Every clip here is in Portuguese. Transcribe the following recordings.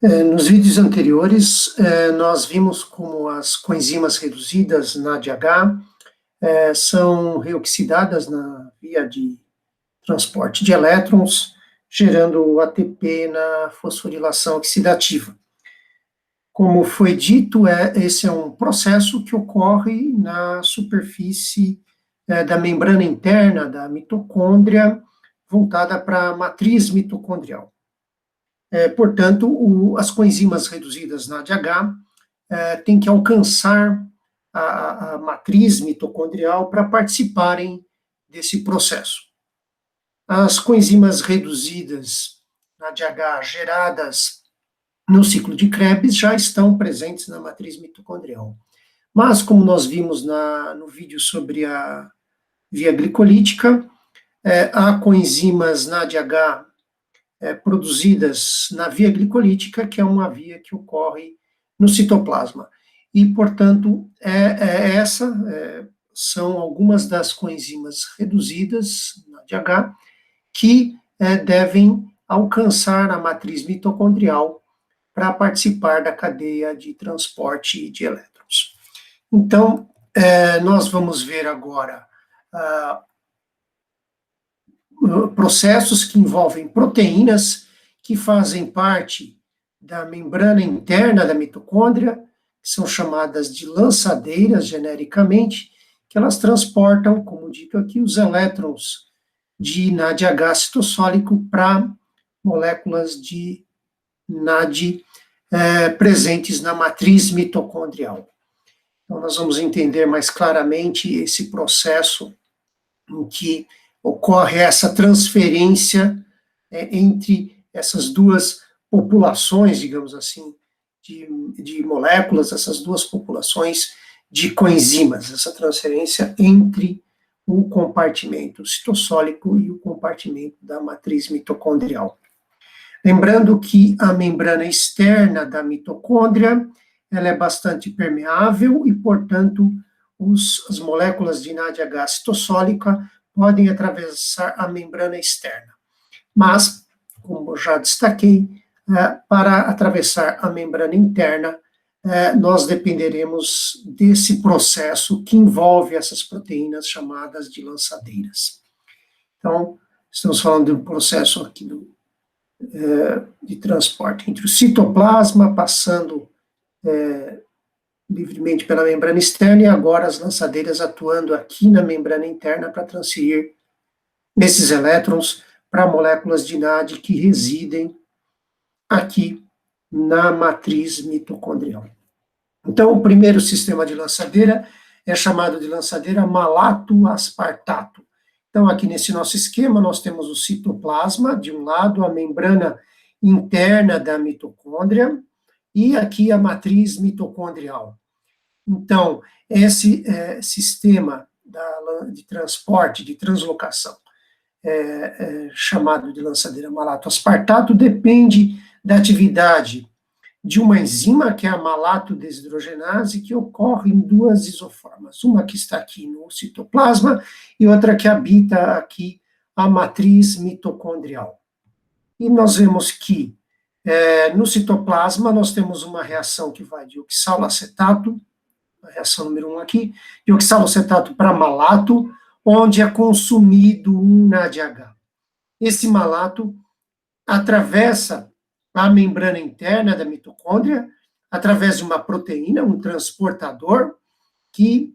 Nos vídeos anteriores, nós vimos como as coenzimas reduzidas NADH são reoxidadas na via de transporte de elétrons, gerando o ATP na fosforilação oxidativa. Como foi dito, esse é um processo que ocorre na superfície da membrana interna da mitocôndria, voltada para a matriz mitocondrial. Portanto, as coenzimas reduzidas NADH têm que alcançar a matriz mitocondrial para participarem desse processo. As coenzimas reduzidas NADH geradas no ciclo de Krebs já estão presentes na matriz mitocondrial. Mas, como nós vimos no vídeo sobre a via glicolítica, há coenzimas NADH produzidas na via glicolítica, que é uma via que ocorre no citoplasma. E, portanto, são algumas das coenzimas reduzidas, NADH, que devem alcançar a matriz mitocondrial para participar da cadeia de transporte de elétrons. Então, nós vamos ver agora processos que envolvem proteínas que fazem parte da membrana interna da mitocôndria, que são chamadas de lançadeiras, genericamente, que elas transportam, como dito aqui, os elétrons de NADH citossólico para moléculas de NAD presentes na matriz mitocondrial. Então, nós vamos entender mais claramente esse processo em que ocorre essa transferência entre essas duas populações, digamos assim, de moléculas, essas duas populações de coenzimas, essa transferência entre o compartimento citossólico e o compartimento da matriz mitocondrial. Lembrando que a membrana externa da mitocôndria, ela é bastante permeável e, portanto, as moléculas de NADH citossólica podem atravessar a membrana externa. Mas, como eu já destaquei, para atravessar a membrana interna, nós dependeremos desse processo que envolve essas proteínas chamadas de lançadeiras. Então, estamos falando de um processo aqui de transporte entre o citoplasma, passando livremente pela membrana externa, e agora as lançadeiras atuando aqui na membrana interna para transferir esses elétrons para moléculas de NAD que residem aqui na matriz mitocondrial. Então, o primeiro sistema de lançadeira é chamado de lançadeira malato-aspartato. Então, aqui nesse nosso esquema, nós temos o citoplasma, de um lado, a membrana interna da mitocôndria, e aqui a matriz mitocondrial. Então, esse sistema de transporte, de translocação, chamado de lançadeira malato-aspartato, depende da atividade de uma enzima, que é a malato-desidrogenase, que ocorre em duas isoformas, uma que está aqui no citoplasma e outra que habita aqui a matriz mitocondrial. E nós vemos que no citoplasma nós temos uma reação que vai de oxaloacetato, a reação número 1 aqui, de oxaloacetato para malato, onde é consumido um NADH. Esse malato atravessa a membrana interna da mitocôndria, através de uma proteína, um transportador, que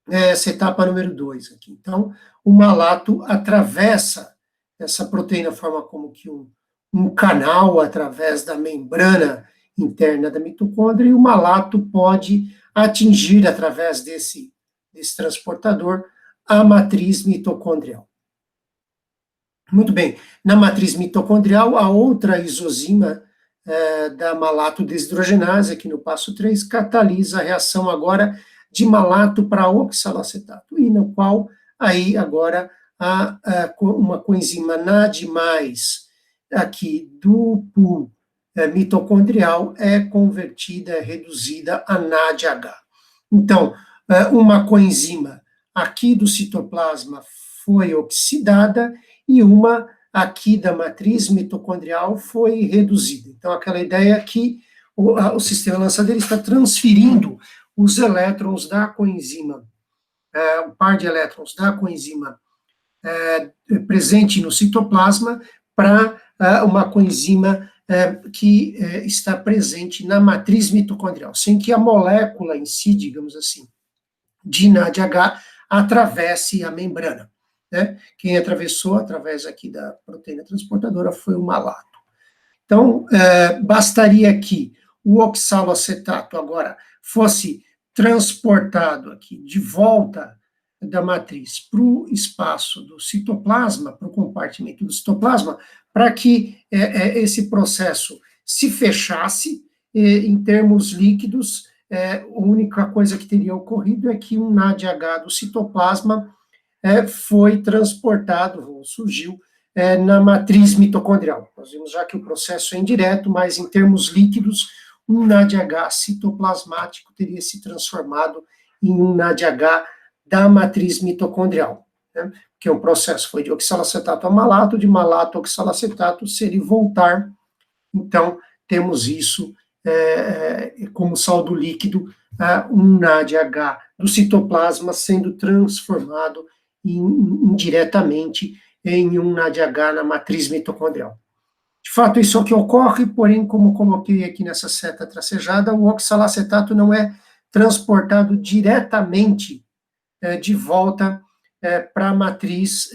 é essa etapa número 2 aqui. Então, o malato atravessa essa proteína, forma como que um canal através da membrana interna da mitocôndria, e o malato pode atingir, através desse transportador, a matriz mitocondrial. Muito bem, na matriz mitocondrial, a outra isozima da malato-desidrogenase, aqui no passo 3, catalisa a reação agora de malato para oxaloacetato, e no qual aí agora uma coenzima NAD+, aqui do pool mitocondrial, é convertida, é reduzida a NADH. Então, uma coenzima aqui do citoplasma foi oxidada, e uma aqui da matriz mitocondrial foi reduzida. Então, aquela ideia que o sistema lançadeira está transferindo os elétrons da coenzima, o par de elétrons da coenzima presente no citoplasma para uma coenzima que está presente na matriz mitocondrial, sem que a molécula em si, digamos assim, de NADH atravesse a membrana. Né? Quem atravessou através aqui da proteína transportadora foi o malato. Então, bastaria que o oxaloacetato agora fosse transportado aqui de volta da matriz para o espaço do citoplasma, para o compartimento do citoplasma, para que esse processo se fechasse em termos líquidos. A única coisa que teria ocorrido é que um NADH do citoplasma foi transportado, ou surgiu, na matriz mitocondrial. Nós vimos já que o processo é indireto, mas em termos líquidos, um NADH citoplasmático teria se transformado em um NADH da matriz mitocondrial, né? Porque o processo foi de oxalacetato a malato, de malato a oxalacetato, seria voltar. Então, temos isso como saldo líquido, um NADH do citoplasma sendo transformado indiretamente em um NADH na matriz mitocondrial. De fato, isso é o que ocorre, porém, como coloquei aqui nessa seta tracejada, o oxalacetato não é transportado diretamente de volta para a matriz,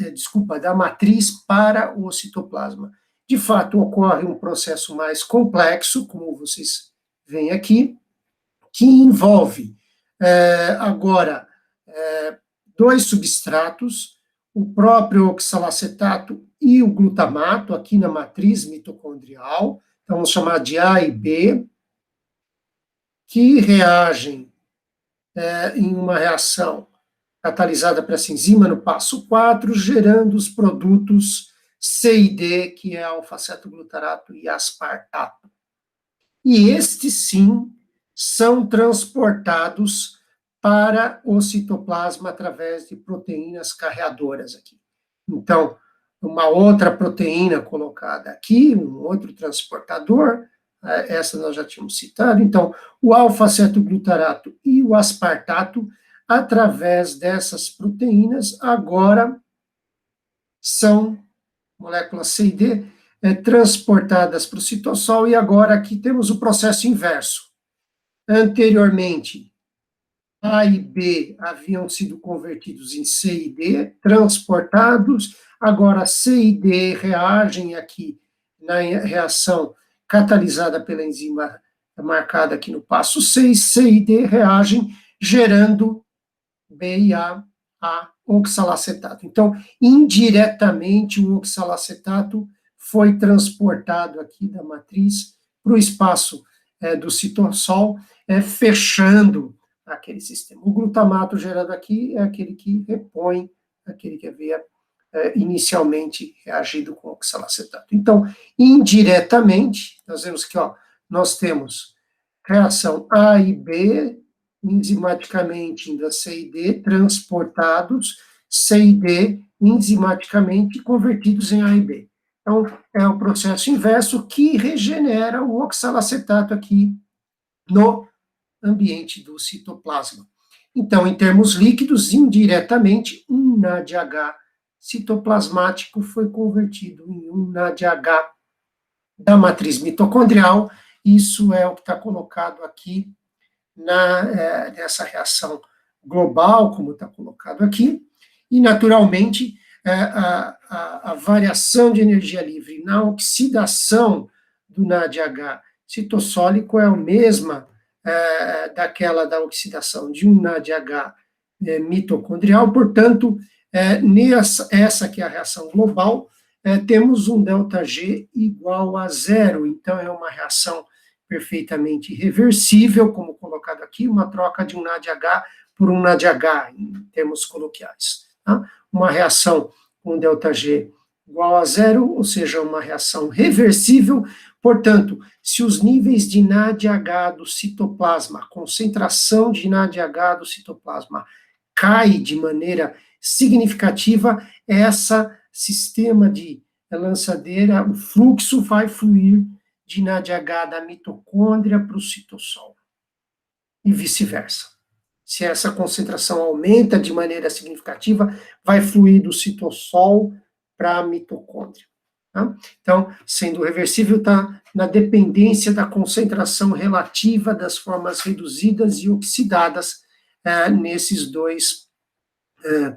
da matriz para o citoplasma. De fato, ocorre um processo mais complexo, como vocês veem aqui, que envolve agora dois substratos, o próprio oxalacetato e o glutamato, aqui na matriz mitocondrial, então vamos chamar de A e B, que reagem em uma reação catalisada por essa enzima no passo 4, gerando os produtos C e D, que é alfa-cetoglutarato e aspartato. E estes, sim, são transportados para o citoplasma através de proteínas carreadoras aqui. Então, uma outra proteína colocada aqui, um outro transportador, essa nós já tínhamos citado. Então, o alfa-cetoglutarato e o aspartato, através dessas proteínas, agora são moléculas C e D transportadas para o citossol, e agora aqui temos o processo inverso. Anteriormente, A e B haviam sido convertidos em C e D, transportados, agora C e D reagem aqui na reação catalisada pela enzima marcada aqui no passo 6, C e D reagem, gerando B e A oxalacetato. Então, indiretamente, o oxalacetato foi transportado aqui da matriz para o espaço do citossol, fechando aquele sistema. O glutamato gerado aqui é aquele que repõe aquele que havia inicialmente reagido com oxalacetato. Então, indiretamente, nós vemos que nós temos reação A e B, enzimaticamente indo a C e D, transportados, C e D enzimaticamente convertidos em A e B. Então, é o processo inverso que regenera o oxalacetato aqui no ambiente do citoplasma. Então, em termos líquidos, indiretamente, um NADH citoplasmático foi convertido em um NADH da matriz mitocondrial. Isso é o que está colocado aqui nessa reação global, como está colocado aqui, e, naturalmente, a variação de energia livre na oxidação do NADH citossólico é a mesma daquela da oxidação de um NADH mitocondrial, portanto, essa que é a reação global, temos um ΔG igual a zero, então é uma reação perfeitamente reversível, como colocado aqui, uma troca de um NADH por um NADH, em termos coloquiais. Tá? Uma reação com ΔG igual a zero, ou seja, uma reação reversível. Portanto, se os níveis de NADH do citoplasma, a concentração de NADH do citoplasma cai de maneira significativa, esse sistema de lançadeira, o fluxo vai fluir de NADH da mitocôndria para o citossol, e vice-versa. Se essa concentração aumenta de maneira significativa, vai fluir do citossol para a mitocôndria. Tá? Então, sendo reversível, está na dependência da concentração relativa das formas reduzidas e oxidadas nesses dois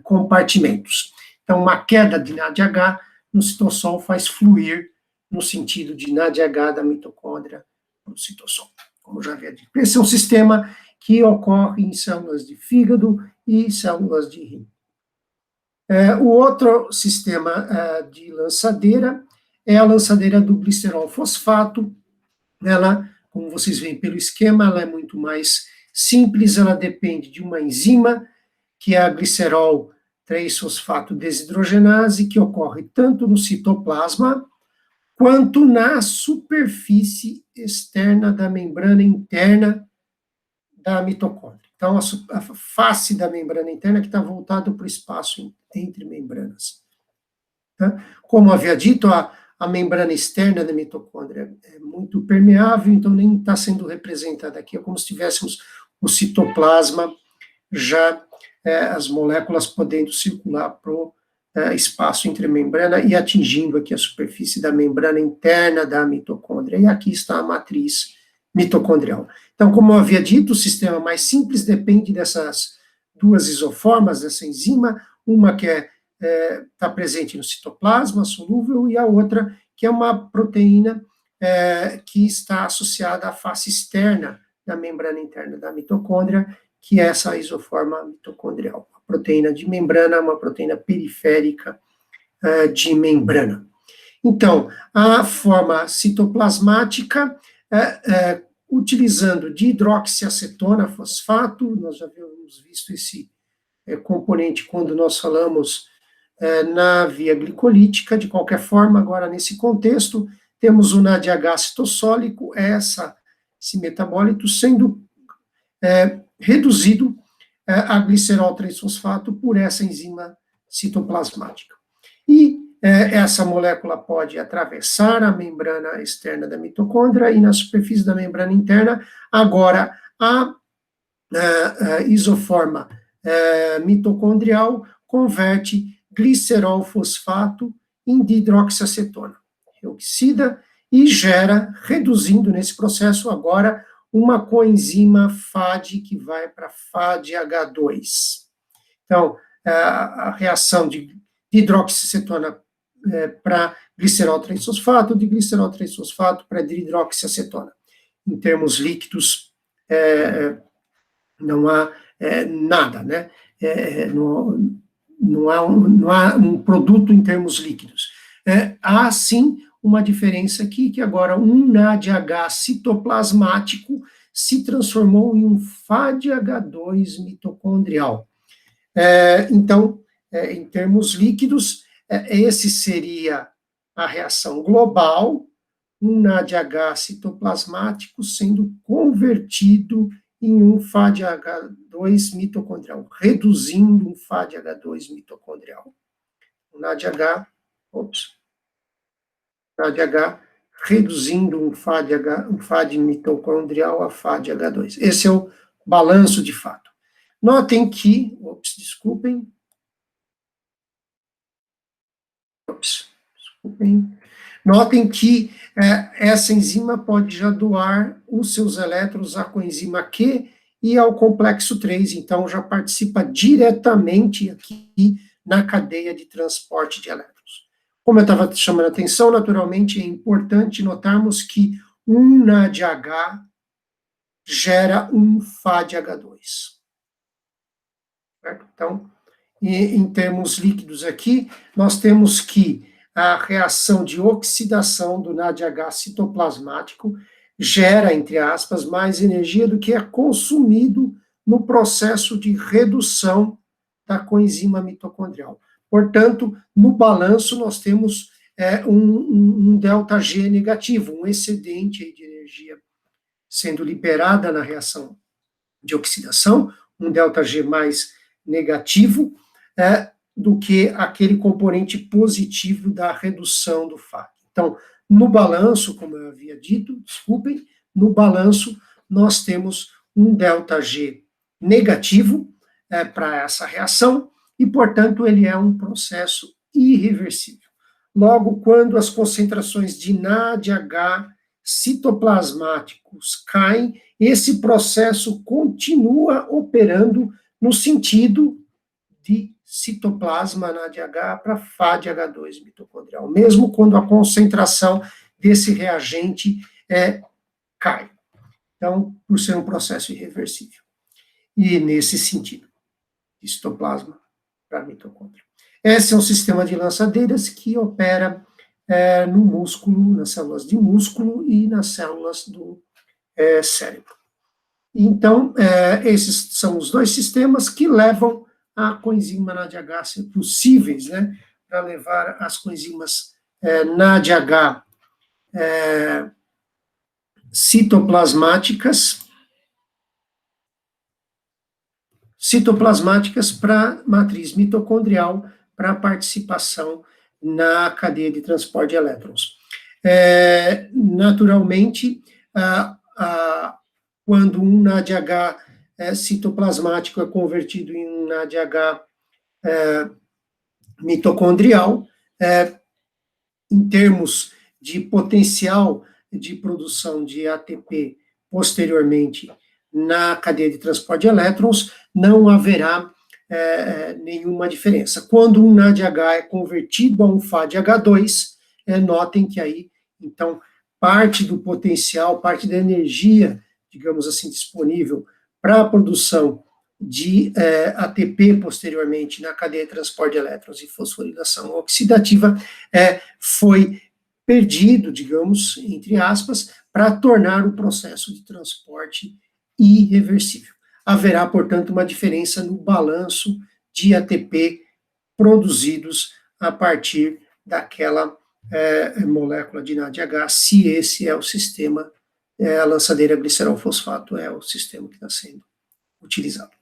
compartimentos. Então, uma queda de NADH no citossol faz fluir no sentido de NADH da mitocôndria para o citossol, como já havia dito. Esse é um sistema que ocorre em células de fígado e células de rim. O outro sistema de lançadeira é a lançadeira do glicerol fosfato. Ela, como vocês veem pelo esquema, ela é muito mais simples, ela depende de uma enzima, que é a glicerol 3-fosfato desidrogenase, que ocorre tanto no citoplasma, quanto na superfície externa da membrana interna da mitocôndria. Então, a face da membrana interna que está voltada para o espaço entre membranas. Tá? Como havia dito, a membrana externa da mitocôndria é muito permeável, então nem está sendo representada aqui, é como se tivéssemos o citoplasma, já as moléculas podendo circular para o espaço entre membrana e atingindo aqui a superfície da membrana interna da mitocôndria, e aqui está a matriz mitocondrial. Então, como eu havia dito, o sistema mais simples depende dessas duas isoformas, dessa enzima, uma que está presente no citoplasma, solúvel, e a outra que é uma proteína que está associada à face externa da membrana interna da mitocôndria, que é essa isoforma mitocondrial. A proteína de membrana é uma proteína periférica de membrana. Então, a forma citoplasmática, utilizando dihidroxiacetona fosfato, nós já havíamos visto esse componente quando nós falamos na via glicolítica. De qualquer forma, agora nesse contexto, temos o NADH citossólico, esse metabólito sendo reduzido a glicerol 3-fosfato por essa enzima citoplasmática. E essa molécula pode atravessar a membrana externa da mitocôndria e na superfície da membrana interna, agora a isoforma mitocondrial converte glicerol fosfato em dihidroxiacetona, reoxida e gera, reduzindo nesse processo agora, uma coenzima FAD que vai para FADH2. Então, a reação de dihidroxiacetona para glicerol 3-fosfato, de glicerol 3-fosfato para dihidroxiacetona. Em termos líquidos, não há nada, né? Não há um produto em termos líquidos. Há, sim, uma diferença aqui, que agora um NADH citoplasmático se transformou em um FADH2 mitocondrial. Então, em termos líquidos, esse seria a reação global, um NADH citoplasmático sendo convertido em um FADH2 mitocondrial, reduzindo um FADH2 mitocondrial. O NADH reduzindo um FAD mitocondrial a FADH2. Esse é o balanço de fato. Notem que, notem que essa enzima pode já doar os seus elétrons à coenzima Q e ao complexo 3, então já participa diretamente aqui na cadeia de transporte de elétrons. Como eu estava chamando a atenção, naturalmente é importante notarmos que um NADH gera um FADH2. Certo? Então, em termos líquidos aqui, nós temos que a reação de oxidação do NADH citoplasmático gera, entre aspas, mais energia do que é consumido no processo de redução da coenzima mitocondrial. Portanto, no balanço, nós temos um ΔG negativo, um excedente de energia sendo liberada na reação de oxidação, um ΔG mais negativo, do que aquele componente positivo da redução do FAD. Então, no balanço, como eu havia dito, desculpem, no balanço nós temos um ΔG negativo para essa reação, e, portanto, ele é um processo irreversível. Logo, quando as concentrações de NADH citoplasmáticos caem, esse processo continua operando no sentido de citoplasma NADH para FADH2 mitocondrial, mesmo quando a concentração desse reagente cai. Então, por ser um processo irreversível. E nesse sentido, citoplasma para mitocôndria. Esse é um sistema de lançadeiras que opera no músculo, nas células de músculo e nas células do cérebro. Então, esses são os dois sistemas que levam a coenzima NADH ser possíveis, né, para levar as coenzimas NADH citoplasmáticas para matriz mitocondrial, para participação na cadeia de transporte de elétrons. Naturalmente, quando um NADH citoplasmático é convertido em um NADH mitocondrial, em termos de potencial de produção de ATP posteriormente na cadeia de transporte de elétrons, não haverá nenhuma diferença. Quando um NADH é convertido a um FADH2, notem que aí, então, parte do potencial, parte da energia, digamos assim, disponível para a produção de ATP posteriormente na cadeia de transporte de elétrons e fosforilação oxidativa foi perdido, digamos, entre aspas, para tornar o processo de transporte irreversível. Haverá, portanto, uma diferença no balanço de ATP produzidos a partir daquela molécula de NADH, se esse é o sistema, a lançadeira glicerol-fosfato é o sistema que está sendo utilizado.